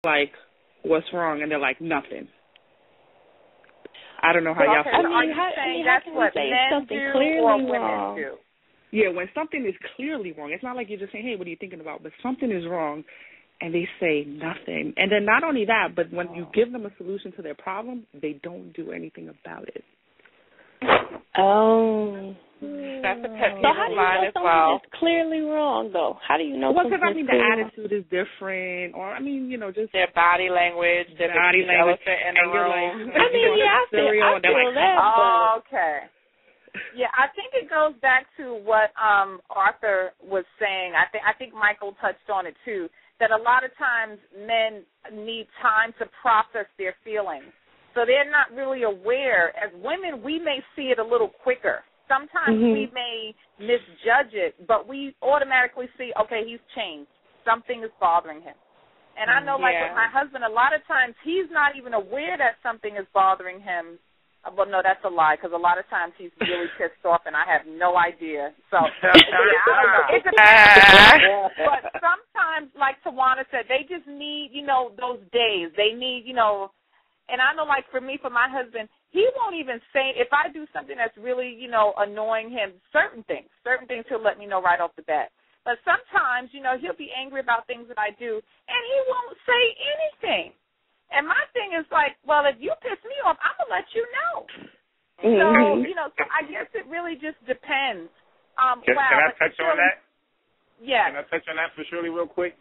like, what's wrong? And they're like, nothing. I don't know how y'all feel. Are you saying that's what men do or women do? Yeah, when something is clearly wrong, it's not like you're just saying, hey, what are you thinking about? But something is wrong, and they say nothing. And then not only that, but when you give them a solution to their problem, they don't do anything about it. Oh. That's a pet peeve So how do you know something is clearly wrong, though? How do you know Well, something because, I mean, the wrong? attitude is different, or, I mean, you know, just their body language, their body language. elephant in the room. I mean, yeah, I feel that. Okay. Yeah, I think it goes back to what Arthur was saying. I think Michael touched on it, too, that a lot of times men need time to process their feelings. So they're not really aware. As women, we may see it a little quicker. Sometimes we may misjudge it, but we automatically see, okay, he's changed. Something is bothering him. And I know, like with my husband, a lot of times he's not even aware that something is bothering him. Well, no, that's a lie, because a lot of times he's really pissed off, and I have no idea. So, yeah, I don't know. It depends. But sometimes, like Tawana said, they just need, you know, those days. They need, you know, and I know, like, for me, for my husband, he won't even say, if I do something that's really, you know, annoying him, certain things he'll let me know right off the bat. But sometimes, you know, he'll be angry about things that I do, and he won't say anything. And my thing is like, well, if you piss me off, I'm going to let you know. So, you know, so I guess it really just depends. Can I touch on that? Yeah. Can I touch on that for Shirley real quick?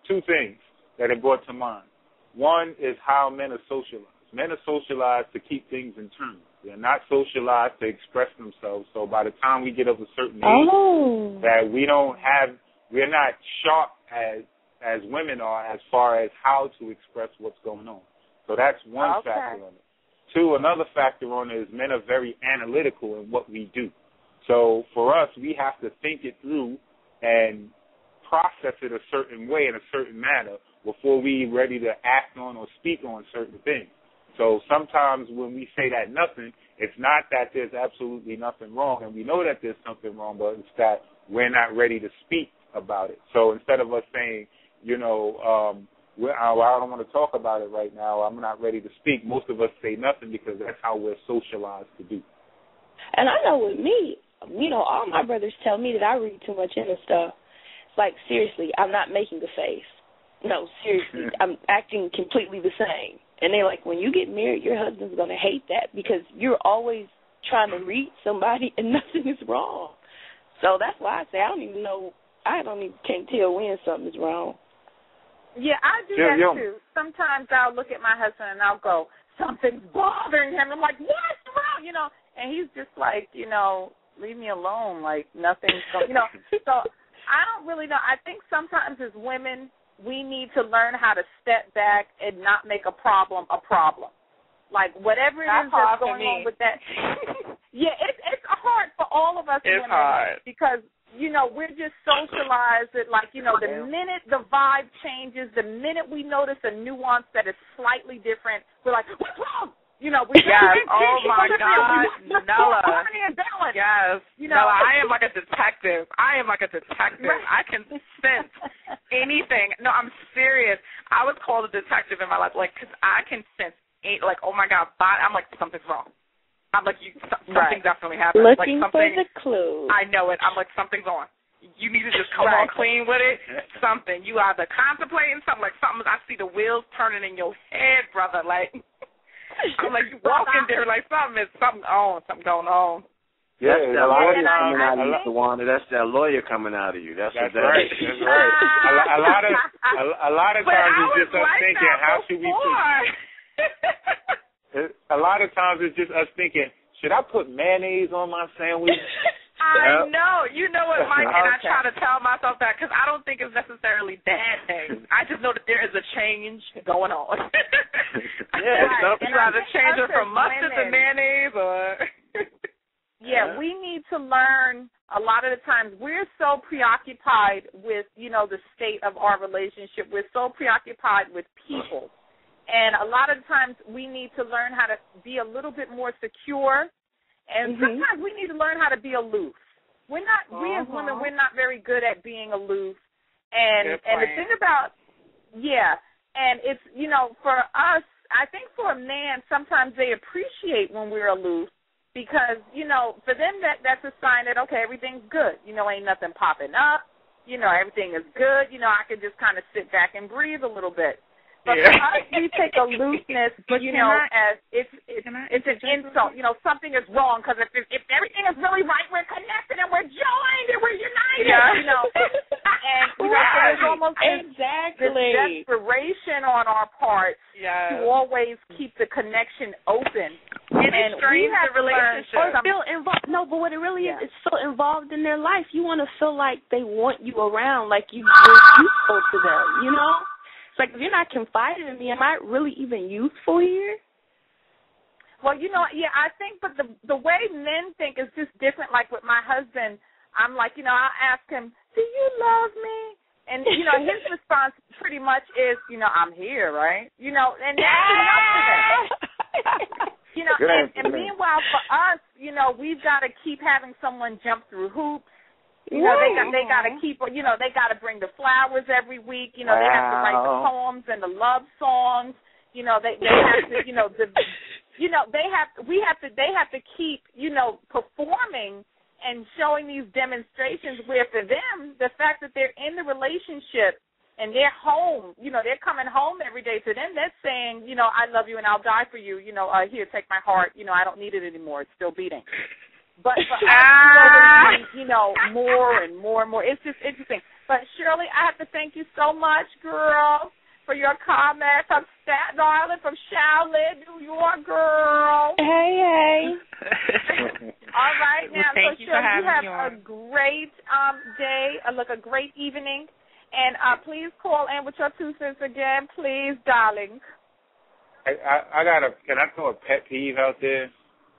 Two things that it brought to mind. One is how men are socialized. Men are socialized to keep things in terms. They're not socialized to express themselves. So by the time we get of a certain age, that we're not sharp as women are as far as how to express what's going on. So that's one factor on it. Two, another factor on it is men are very analytical in what we do. So for us, we have to think it through and process it a certain way in a certain manner before we're ready to act on or speak on certain things. So sometimes when we say that nothing, it's not that there's absolutely nothing wrong, and we know that there's something wrong, but it's that we're not ready to speak about it. So instead of us saying, you know, I don't want to talk about it right now, I'm not ready to speak, most of us say nothing because that's how we're socialized to do. And I know with me, you know, all my brothers tell me that I read too much into stuff. It's like, seriously, I'm not making a face. No, seriously, I'm acting completely the same. And they're like, when you get married, your husband's going to hate that because you're always trying to read somebody and nothing is wrong. So that's why I say can't tell when something's wrong. Yeah, I do that too. Sometimes I'll look at my husband and I'll go, something's bothering him. I'm like, what's wrong? You know, and he's just like, you know, leave me alone. Like nothing's going, you know. So I don't really know. I think sometimes as women, we need to learn how to step back and not make a problem a problem. Like whatever it is that's going on with that. Yeah, it's hard for all of us women because, you know, we're just socialized that, like, you know, the minute the vibe changes, the minute we notice a nuance that is slightly different, we're like, what's wrong? You know, oh my God, Nella. Yes, you know, Nella, I am like a detective. I can sense anything. No, I'm serious. I was called a detective in my life, like, because I can sense, like, oh my God, I'm like, something's wrong. I'm like, something definitely happened. Looking like for the clue. I know it. I'm like, something's on. You need to just come on clean with it. Something. You either contemplating something, like something, I see the wheels turning in your head, brother, like. I'm like, you walking there like something going on. Yeah, that's that lawyer coming out of you, Tawana. That's that lawyer coming out of you. That's what that right. is. That's right. A lot of times it's just us thinking, how should we put? A lot of times it's just us thinking, should I put mayonnaise on my sandwich? I know. You know what, Mike, and I try to tell myself that because I don't think it's necessarily bad things. I just know that there is a change going on. You either change it from mustard to mayonnaise or... Yeah, we need to learn a lot of the times. We're so preoccupied with, you know, the state of our relationship. We're so preoccupied with people. And a lot of times we need to learn how to be a little bit more secure. And sometimes we need to learn how to be aloof. We as women, we're not very good at being aloof. And the thing about, And it's, for us, I think for a man, sometimes they appreciate when we're aloof because, for them that's a sign that, okay, everything's good. Ain't nothing popping up. Everything is good. I can just kind of sit back and breathe a little bit. But for us, we take aloofness, as it's an insult. Something is wrong because if everything is really right, we're connected and we're joined and we're united. And so there's almost this desperation on our part to always keep the connection open. And we have the relationship. Or feel involved. No, but what it really is, it's so involved in their life. You want to feel like they want you around, like you're useful to them, It's like, if you're not confiding in me, am I really even useful here? Well, I think, but the way men think is just different. Like with my husband, I'm like, I'll ask him, do you love me? And, his response pretty much is, I'm here, right? And that's enough for them. And meanwhile, for us, we've got to keep having someone jump through hoops. They got to keep, they got to bring the flowers every week. They have to write the poems and the love songs. They have to, they have to keep, performing and showing these demonstrations where for them, the fact that they're in the relationship and they're home, they're coming home every day. To them, they're saying, I love you and I'll die for you. Here, take my heart. I don't need it anymore. It's still beating. But for us, more and more and more. It's just interesting. But Shirley, I have to thank you so much, girl, for your comment from Staten Island, from Shaolin, New York, girl. Hey. All right, now, thank you Shirley, you have a great day, a great evening. And please call in with your 2 cents again, please, darling. Can I throw a pet peeve out there?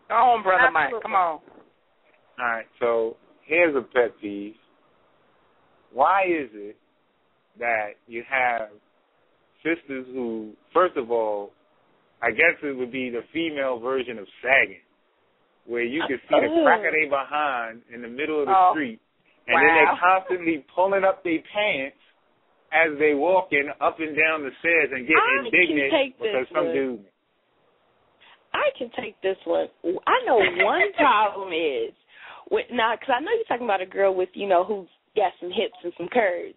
Come on, Brother Absolutely. Mike. Come on. All right, so here's a pet peeve. Why is it that you have sisters who, first of all, I guess it would be the female version of sagging, where you can see the crack of their behind in the middle of the street, and then they're constantly pulling up their pants as they walking up and down the stairs and get indignant because some dude. I can take this one. I know one problem is, because I know you're talking about a girl with, who's got some hips and some curves.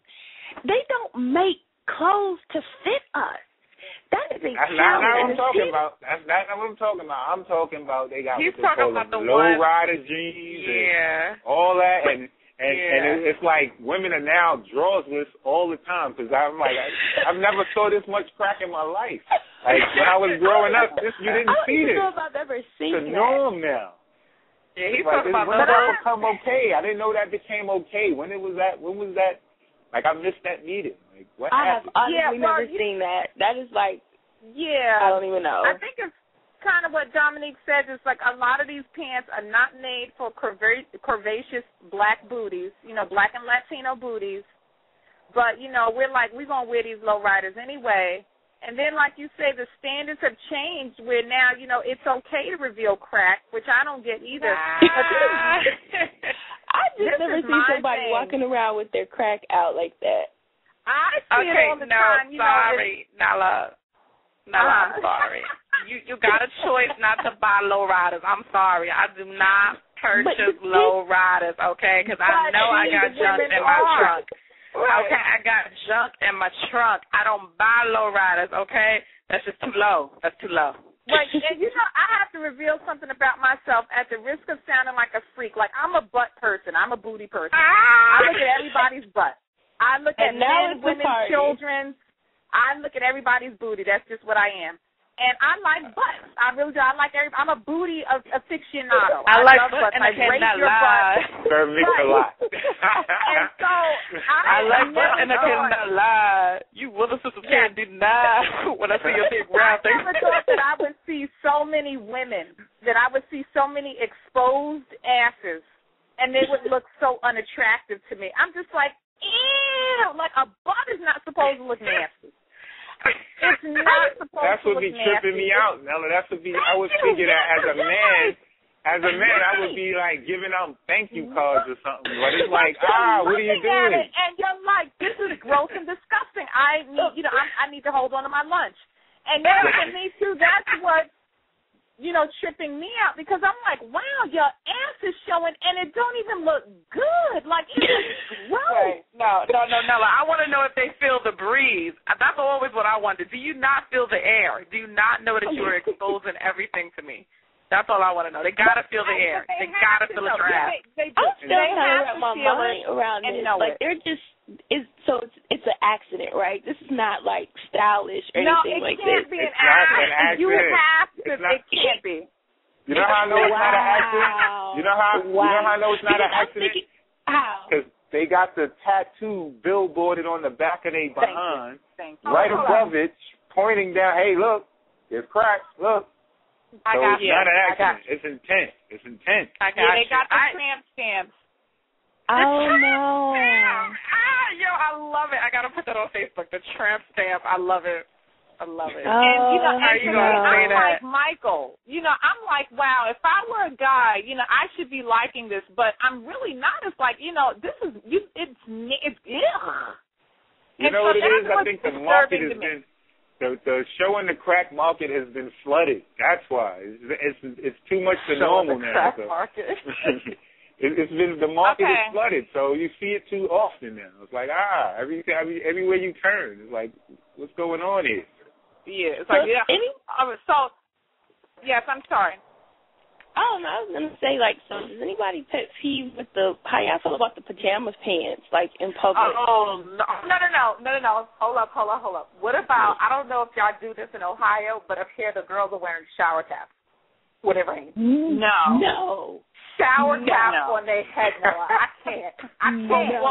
They don't make clothes to fit us. That is a That's not what I'm talking about. That's not what I'm talking about. I'm talking about they got He's talking about the low rider jeans and all that. And it's like women are now drawsless all the time because I'm like, I've never saw this much crack in my life. Like when I was growing up, you didn't see this. I don't know if I've ever seen it's the norm now. Yeah, he's like, talking about when did that become okay? I didn't know that became okay. When was that? Like I missed that meeting. Like what happened? I have honestly never seen that. That is like, I don't even know. I think it's kind of what Dominique says. It's like a lot of these pants are not made for curvaceous black booties, black and Latino booties. But, we're like, we're going to wear these low riders anyway. And then, like you say, the standards have changed where now, it's okay to reveal crack, which I don't get either. I just never see somebody walking around with their crack out like that. I see it all the time. Sorry, Nala. I'm sorry. You got a choice not to buy low riders. I'm sorry. I do not purchase low riders, okay? Because I know I got junk in my trunk. Right. Okay, I got junk in my trunk. I don't buy low riders, okay? That's just too low. That's too low. Right, and I have to reveal something about myself at the risk of sounding like a freak. Like, I'm a butt person. I'm a booty person. I look at everybody's butt. I look at men, women, children. I look at everybody's booty. That's just what I am. And I like butts. I really do. I'm a booty aficionado. I like butts. And I cannot your lie. That makes a lot. And so I like butts and I cannot lie. You willing sister can't deny when I see your big round thing. I never thought that I would see so many women, that I would see so many exposed asses, and they would look so unattractive to me. I'm just like, ew, like a butt is not supposed to look nasty. It's not supposed That's to what look be tripping nasty. me out, Nella. That's what I was thinking that as a man, As a man, I would be like giving out thank you cards or something. But it's like, what are you At doing? it and you're like, this is gross and disgusting. I need to hold on to my lunch. And then for me too, that's what, tripping me out, because I'm like, wow, your ass is showing and it don't even look good. Like, it looks gross. Right. No. I want to know if they feel the breeze. That's always what I wonder. Do you not feel the air? Do you not know that you are exposing everything to me? That's all I want to know. They got to feel the air. They got to feel the draft. I'm still trying to wrap my mind around this. Like, they're just, it's an accident, right? This is not, like, stylish or anything like this. No, it can't be an accident. You have to. It can't be. You know how I know it's not an accident? You know how I know it's not an accident? How? Because they got the tattoo billboarded on the back of their behind, right above it, pointing down, hey, look, there's cracks, look. So it's not an accident. It's intent. It's intent. They got the tramp stamps. Oh, no. Yo, I love it. I got to put that on Facebook, the tramp stamp. I love it. I love it. Oh, and, how you going to say I'm that? like Michael. I'm like, wow, if I were a guy, I should be liking this, but I'm really not. It's like, this is, it's ugh. You know what it is? I think the market has been, the show and the crack market has been flooded. That's why. It's too much to normal now. Crack market. The market is flooded, so you see it too often now. It's like, everywhere you turn, it's like, what's going on here? Yeah, it's like, so, yes, I'm sorry. Oh, no, I was going to say, like, so does anybody pet peeve with how y'all feel about the pajama pants, like, in public? Oh, no. Hold up. What about, I don't know if y'all do this in Ohio, but up here the girls are wearing shower caps when it rains. No. Shower caps on their head. No, I can't. I can't.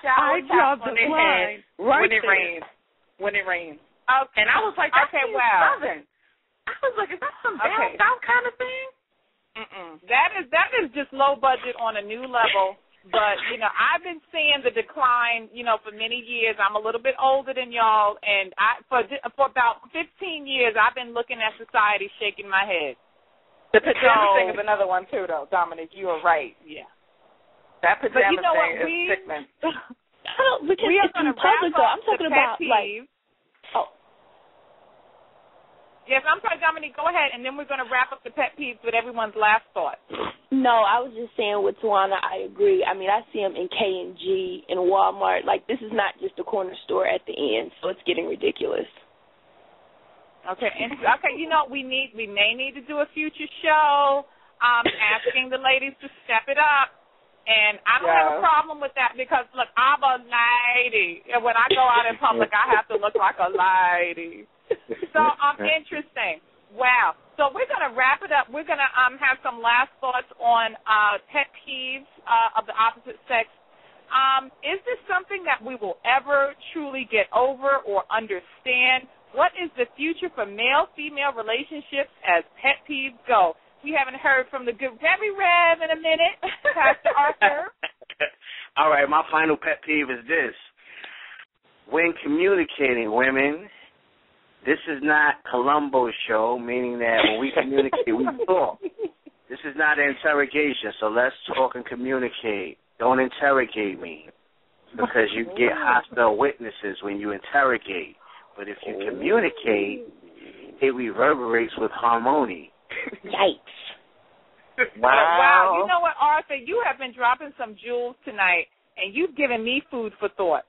Shower caps on their head when it rains. Okay. And I was like, that's Southern. I was like, is that some down south kind of thing? That is just low budget on a new level. But, I've been seeing the decline, for many years. I'm a little bit older than y'all, and for about 15 years, I've been looking at society shaking my head. The pajama thing is another one, too, though, Dominic. You are right. Yeah. That pajama thing is sick, man. Because it's in public, though. I'm talking about, like... Oh. Yes, I'm sorry, Dominique, go ahead, and then we're going to wrap up the pet peeves with everyone's last thought. No, I was just saying with Tawana, I agree. I mean, I see them in K&G, in Walmart. Like, this is not just a corner store at the end, so it's getting ridiculous. Okay, we may need to do a future show asking the ladies to step it up. And I don't have a problem with that because, look, I'm a lady. And when I go out in public, I have to look like a lady. So, interesting. Wow. So we're going to wrap it up. We're going to have some last thoughts on pet peeves of the opposite sex. Is this something that we will ever truly get over or understand? What is the future for male-female relationships as pet peeves go? We haven't heard from the good Very Rev in a minute, Pastor Arthur. All right, my final pet peeve is this. When communicating, women, this is not Columbo's show, meaning that when we communicate, we talk. This is not an interrogation, so let's talk and communicate. Don't interrogate me because you get hostile witnesses when you interrogate. But if you communicate, it reverberates with harmony. Yikes. Wow. You know what, Arthur? You have been dropping some jewels tonight, and you've given me food for thought.